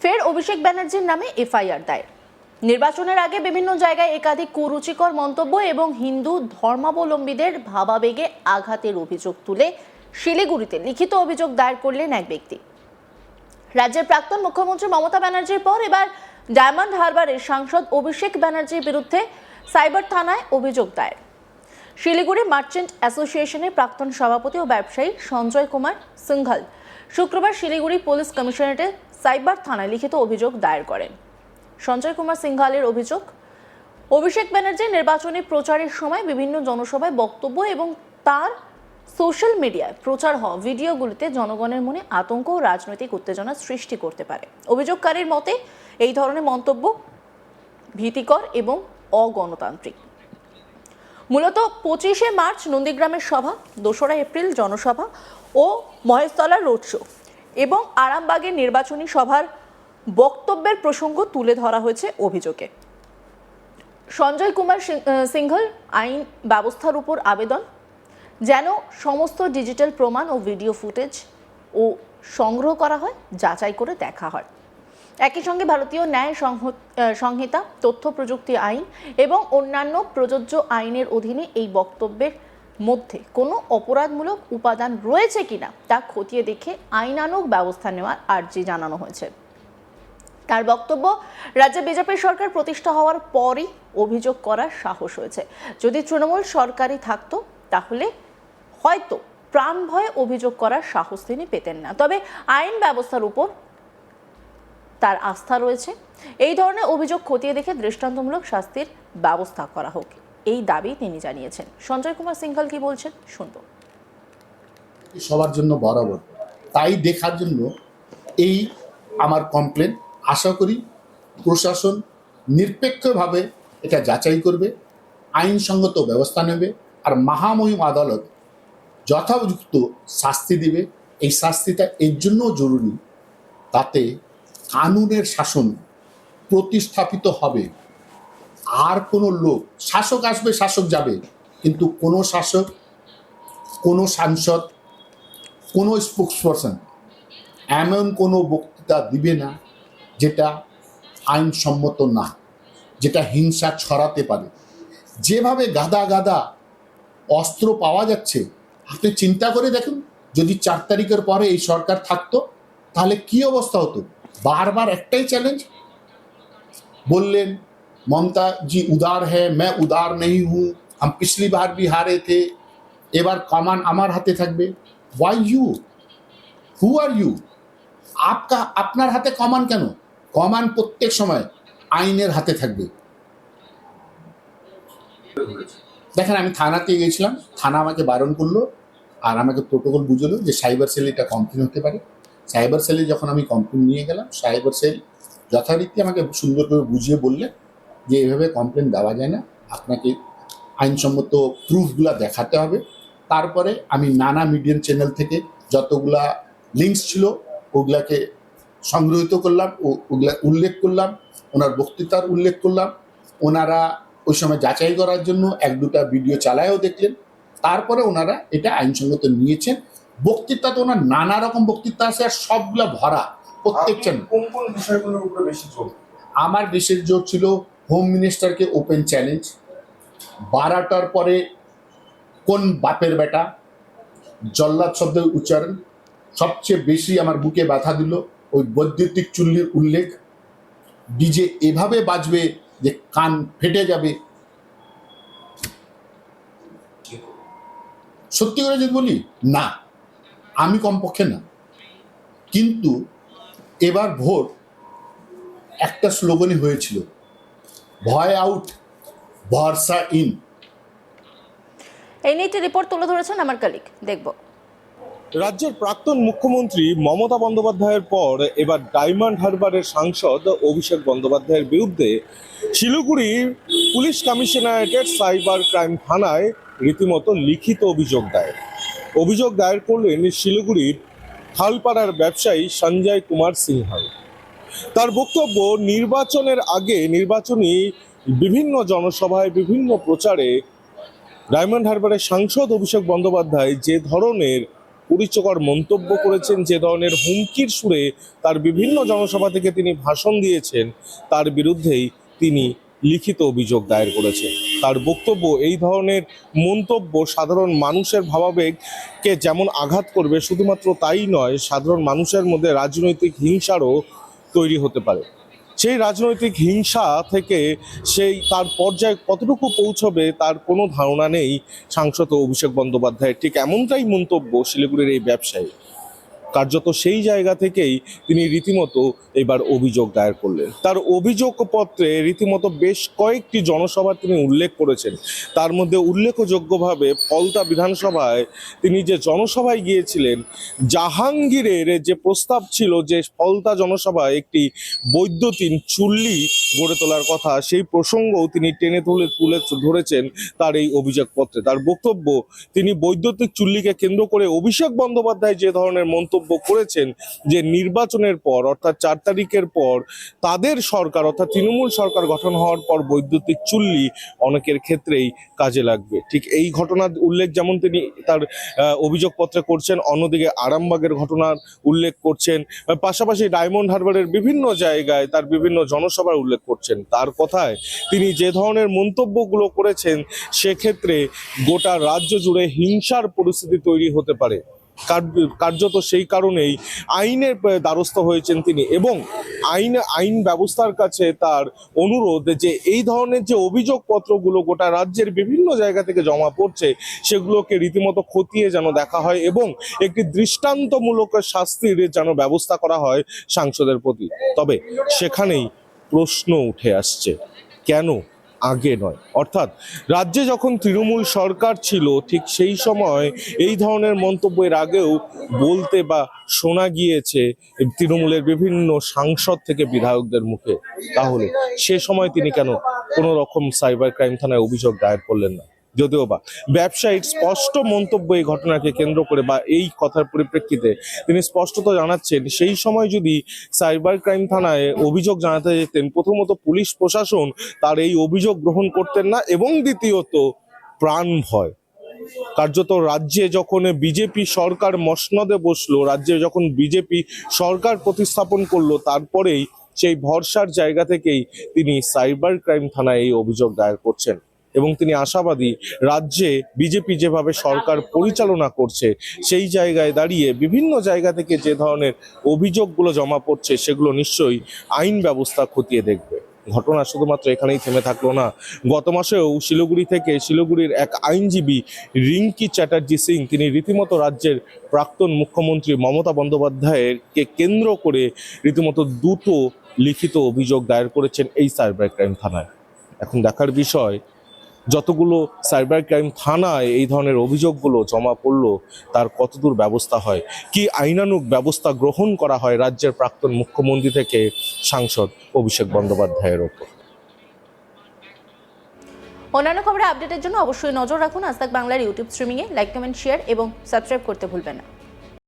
ফের অভিষেক ব্যানার্জির নামে এফআইআর দায়ের। নির্বাচনের আগে বিভিন্ন জায়গায় একাধিক কুরুচিকর মন্তব্য এবং হিন্দু ধর্মাবলম্বীদের ভাবাবেগে আঘাতের অভিযোগ তুলে শিলিগুড়িতে লিখিত অভিযোগ দায়ের করলেন এক ব্যক্তি। রাজ্যের প্রাক্তন মুখ্যমন্ত্রী মমতা ব্যানার্জির পর এবার ডায়মন্ড হারবারের সাংসদ অভিষেক ব্যানার্জির বিরুদ্ধে সাইবার থানায় অভিযোগ দায়ের। শিলিগুড়ি মার্চেন্ট অ্যাসোসিয়েশনের প্রাক্তন সভাপতি ও ব্যবসায়ী সঞ্জয় কুমার সিংঘল শুক্রবার শিলিগুড়ি পুলিশ কমিশনারেটে সাইবার থানায় লিখিত অভিযোগ দায়ের করেন। সঞ্জয় কুমার সিংঘলের অভিযোগ, অভিষেক ব্যানার্জির নির্বাচনী প্রচারের সময় বিভিন্ন জনসভায় বক্তব্য এবং তার সোশ্যাল মিডিয়ায় প্রচার হওয়া ভিডিওগুলিতে জনগণের মনে আতঙ্ক ও রাজনৈতিক উত্তেজনা সৃষ্টি করতে পারে। অভিযোগকারীর মতে এই ধরনের মন্তব্য ভীতিকর এবং অগণতান্ত্রিক। মূলত 25শে মার্চ নন্দীগ্রামের সভা, 2রা এপ্রিল জনসভা ও মহেশতলার রোড শো এবং আরামবাগের নির্বাচনী সভার বক্তব্যের প্রসঙ্গ তুলে ধরা হয়েছে অভিযোগে। সঞ্জয় কুমার সিংঘল আইন ব্যবস্থার উপর আবেদন যেন সমস্ত ডিজিটাল প্রমাণ ও ভিডিও ফুটেজ ও সংগ্রহ করা হয়, যাচাই করে দেখা হয়। একই সঙ্গে ভারতীয় ন্যায় সংহিতা, তথ্য প্রযুক্তি আইন এবং অন্যান্য প্রযোজ্য আইনের অধীনে এই বক্তব্যের মধ্যে কোনো অপরাধমূলক উপাদান রয়েছে কিনা তা খতিয়ে দেখে আইনানুগ ব্যবস্থা নেওয়ার আর্জি জানানো হয়েছে। তার বক্তব্য, রাজ্যে বিজেপি সরকার প্রতিষ্ঠা হওয়ার পরই অভিযোগ করার সাহস হয়েছে। যদি তৃণমূল সরকারই থাকতো তাহলে হয়তো প্রাণ ভয়ে অভিযোগ করার সাহস তিনি পেতেন না। তবে আইন ব্যবস্থার উপর তার আস্থা রয়েছে। এই ধরনের অভিযোগ খতিয়ে দেখে দৃষ্টান্তমূলক শাস্তির ব্যবস্থা করা হোক, এই দাবি তিনি জানিয়েছেন। সঞ্জয় কুমার সিংঘল কি বলছেন শুনব। সবার জন্য বরাবর, তাই দেখার জন্য এই আমার কমপ্লেন। আশা করি প্রশাসন নিরপেক্ষভাবে এটা যাচাই করবে, আইনসঙ্গত ব্যবস্থা নেবে, আর মহামহিম আদালত যথাযুক্ত শাস্তি দিবে। এই শাস্তিটা এর জন্য জরুরি, তাতে কানুনের শাসন প্রতিস্থাপিত হবে। আর কোনো লোক, শাসক আসবে শাসক যাবে, কিন্তু কোনো শাসক, কোনো সাংসদ, কোনো স্পোক্সপারসন এমন কোনো বক্তৃতা দিবে না যেটা আইনসম্মত না, যেটা হিংসা ছড়াতে পারে। যেভাবে গাদা গাদা অস্ত্র পাওয়া যাচ্ছে, আপনি চিন্তা করে দেখুন, যদি 4 তারিখের পরে এই সরকার থাকতো তাহলে কি অবস্থা হতো। বারবার একটাই চ্যালেঞ্জ বললেন, মমতা জি উদার হ্যাঁ, मैं उदार नहीं हूँ, हम पिछली बार भी हारे थे, এবার কমান আমার হাতে থাকবে। Why you? Who are you? আপনার হাতে কমান কেন? কমান প্রত্যেক সময় আইনের হাতে থাকবে। দেখেন, আমি থানাতে গেছিলাম, থানা আমাকে বারণ করলো আর আমাকে প্রোটোকল বুঝলো যে সাইবার সেলে এটা কমপ্লেন হতে পারে। সাইবার সেলে যখন আমি কমপ্লেন নিয়ে গেলাম, সাইবার সেল যথারীতি আমাকে সুন্দর করে বুঝিয়ে বললে যে এভাবে কমপ্লেন দেওয়া যায় না, আপনাকে আইনসম্মত প্রুফগুলা দেখাতে হবে। তারপরে আমি নানা মিডিয়াম চ্যানেল থেকে যতগুলা লিঙ্কস ছিল ওগুলাকে সংগ্রহিত করলাম, ওগুলা উল্লেখ করলাম, ওনার বক্তৃতার উল্লেখ করলাম। ওনারা ওই সময় যাচাই করার জন্য 1-2টা ভিডিও চালায়ও দেখলেন। তারপরে ওনারা এটা আইনসঙ্গত নিয়েছেন। বক্তৃতা তো ওনার নানা রকম বক্তৃতা আছে আর সবগুলা ভরা প্রত্যেক চ্যানেল। কোন কোন বিষয়গুলোর উপরে বেশি জোর? আমার বিশেষ জোর ছিল হোম মিনিস্টারকে ওপেন চ্যালেঞ্জ, 12টার পরে কোন বাপের বেটা, জল্লাদ শব্দের উচ্চারণ সবচেয়ে বেশি আমার বুকে ব্যথা দিল। ওই বৈদ্যুতিক চুল্লির উল্লেখ, ডিজে এভাবে বাজবে যে কান ফেটে যাবে। সত্যি করে যদি বলি, না, আমি কমপক্ষে না। কিন্তু এবার ভোট একটা স্লোগানই হয়েছিল, ভয় আউট, ভরসা ইন। এই নিয়ে একটি রিপোর্ট তুলে ধরেছেন আমার কলিগ, দেখব। রাজ্যের প্রাক্তন মুখ্যমন্ত্রী মমতা বন্দ্যোপাধ্যায়ের পর এবার ডায়মন্ড হারবারের সাংসদ অভিষেক বন্দ্যোপাধ্যায়ের বিরুদ্ধে শিলিগুড়ি পুলিশ কমিশনারেটের সাইবার ক্রাইম থানায় রীতিমতো লিখিত অভিযোগ দায়ের করলেন শিলিগুড়ির খালপাড়ার ব্যবসায়ী সঞ্জয় কুমার সিংঘল। তার বক্তব্য, নির্বাচনের আগে নির্বাচনী বিভিন্ন জনসভায় বিভিন্ন প্রচারে ডায়মন্ড হারবারের সাংসদ অভিষেক বন্দ্যোপাধ্যায় যে ধরনের কুরুচিকর মন্তব্য করেছেন, যে ধরনের হুমকির সুরে তার বিভিন্ন জনসভা থেকে তিনি ভাষণ দিয়েছেন, তার বিরুদ্ধেই তিনি লিখিত অভিযোগ দায়ের করেছেন। তার বক্তব্য, এই ধরনের মন্তব্য সাধারণ মানুষের ভাবাবেগকে যেমন আঘাত করবে, শুধুমাত্র তাই নয়, সাধারণ মানুষের মধ্যে রাজনৈতিক হিংসারও তৈরি হতে পারে। সেই রাজনৈতিক হিংসা থেকে সেই তার পর্যায়ে কতটুকু পৌঁছবে তার কোনো ধারণা নেই সাংসদ অভিষেক বন্দ্যোপাধ্যায়ের। ঠিক এমনটাই মন্তব্য শিলিগুড়ির এই ব্যবসায়ী। কার্যত সেই জায়গা থেকেই তিনি রীতিমতো এবার অভিযোগ দায়ের করলেন। তার অভিযোগপত্রে রীতিমতো বেশ কয়েকটি জনসভা তিনি উল্লেখ করেছেন। তার মধ্যে উল্লেখযোগ্যভাবে ফলতা বিধানসভায় তিনি যে জনসভায় গিয়েছিলেন, জাহাঙ্গীরের যে প্রস্তাব ছিল যে ফলতা জনসভায় একটি বৈদ্যুতিন চুল্লি গড়ে তোলার কথা, সেই প্রসঙ্গও তিনি টেনে তুলে ধরেছেন তার এই অভিযোগপত্রে। তার বক্তব্য, তিনি বৈদ্যুতিক চুল্লিকে কেন্দ্র করে অভিষেক বন্দ্যোপাধ্যায় যে ধরনের মন্তব্য করেছেন, যে নির্বাচনের পর অর্থাৎ 4 তারিখের পর তাদের সরকার অর্থাৎ তৃণমূল সরকার গঠন হওয়ার পর বৈদ্যুতিক চুল্লি অনেকের ক্ষেত্রেই কাজে লাগবে। ঠিক এই ঘটনার উল্লেখ যেমন তিনি তার অভিযোগপত্রে করছেন, অন্যদিকে আরামবাগের ঘটনার উল্লেখ করছেন, পাশাপাশি ডায়মন্ড হারবারের বিভিন্ন জায়গায় তার বিভিন্ন জনসভার উল্লেখ করছেন। তার কথায় তিনি যে ধরনের মন্তব্যগুলো করেছেন, সেক্ষেত্রে গোটা রাজ্য জুড়ে হিংসার পরিস্থিতি তৈরি হতে পারে। কার্যত সেই কারণেই আইনের দ্বারস্থ হয়েছেন তিনি, এবং আইন ব্যবস্থার কাছে তার অনুরোধ যে এই ধরনের যে অভিযোগপত্রগুলো গোটা রাজ্যের বিভিন্ন জায়গা থেকে জমা পড়ছে, সেগুলোকে রীতিমতো খতিয়ে যেন দেখা হয় এবং একটি দৃষ্টান্তমূলক শাস্তির যেন ব্যবস্থা করা হয় সাংসদের প্রতি। তবে সেখানেই প্রশ্ন উঠে আসছে, কেন আগে নয়? অর্থাৎ রাজ্যে যখন তৃণমূল সরকার ছিল, ঠিক সেই সময় এই ধরনের মন্তব্যের আগেও বলতে বা শোনা গিয়েছে তৃণমূলের বিভিন্ন সাংসদ থেকে বিধায়কদের মুখে। তাহলে সে সময় তিনি কেন কোনো রকম সাইবার ক্রাইম থানায় অভিযোগ দায়ের করলেন না? যদিও বা ব্যবসায়ীর স্পষ্ট মন্তব্য এই ঘটনাকে কেন্দ্র করে বা এই কথার পরিপ্রেক্ষিতে তিনি স্পষ্টত জানাচ্ছেন, সেই সময় যদি সাইবার ক্রাইম থানায় অভিযোগ জানাতে যেতেন, প্রথমত পুলিশ প্রশাসন তার এই অভিযোগ গ্রহণ করতেন না, এবং দ্বিতীয়ত প্রাণ ভয়। কার্যত রাজ্যে যখন বিজেপি সরকার মসনদে বসলো, রাজ্যে যখন বিজেপি সরকার প্রতিস্থাপন করলো, তারপরেই সেই ভরসার জায়গা থেকেই তিনি সাইবার ক্রাইম থানায় এই অভিযোগ দায়ের করছেন। এবং তিনি আশাবাদী, রাজ্যে বিজেপি যেভাবে সরকার পরিচালনা করছে, সেই জায়গায় দাঁড়িয়ে বিভিন্ন জায়গা থেকে যে ধরনের অভিযোগগুলো জমা পড়ছে, সেগুলো নিশ্চয়ই আইন ব্যবস্থা খতিয়ে দেখবে। ঘটনা শুধুমাত্র এখানেই থেমে থাকলো না। গত মাসেও শিলিগুড়ির এক আইনজীবী রিঙ্কি চ্যাটার্জি সিং, তিনি রীতিমতো রাজ্যের প্রাক্তন মুখ্যমন্ত্রী মমতা বন্দ্যোপাধ্যায়কে কেন্দ্র করে রীতিমতো 2টো লিখিত অভিযোগ দায়ের করেছেন এই সাইবার ক্রাইম থানায়। এখন দেখার বিষয়, যতগুলো সাইবার ক্রাইম থানায় এই ধরনের অভিযোগগুলো জমা পড়লো, তার কতদূর ব্যবস্থা হয়, কি আইনানুগ ব্যবস্থা গ্রহণ করা হয় রাজ্যের প্রাক্তন মুখ্যমন্ত্রী থেকে সাংসদ অভিষেক বন্দ্যোপাধ্যায়ের ওপর। অন্যান্য খবরে আপডেটের জন্য অবশ্যই নজর রাখুন আজ তাক বাংলার ইউটিউব স্ট্রিমিংয়ে। লাইক, কমেন্ট, শেয়ার এবং সাবস্ক্রাইব করতে ভুলবেন না।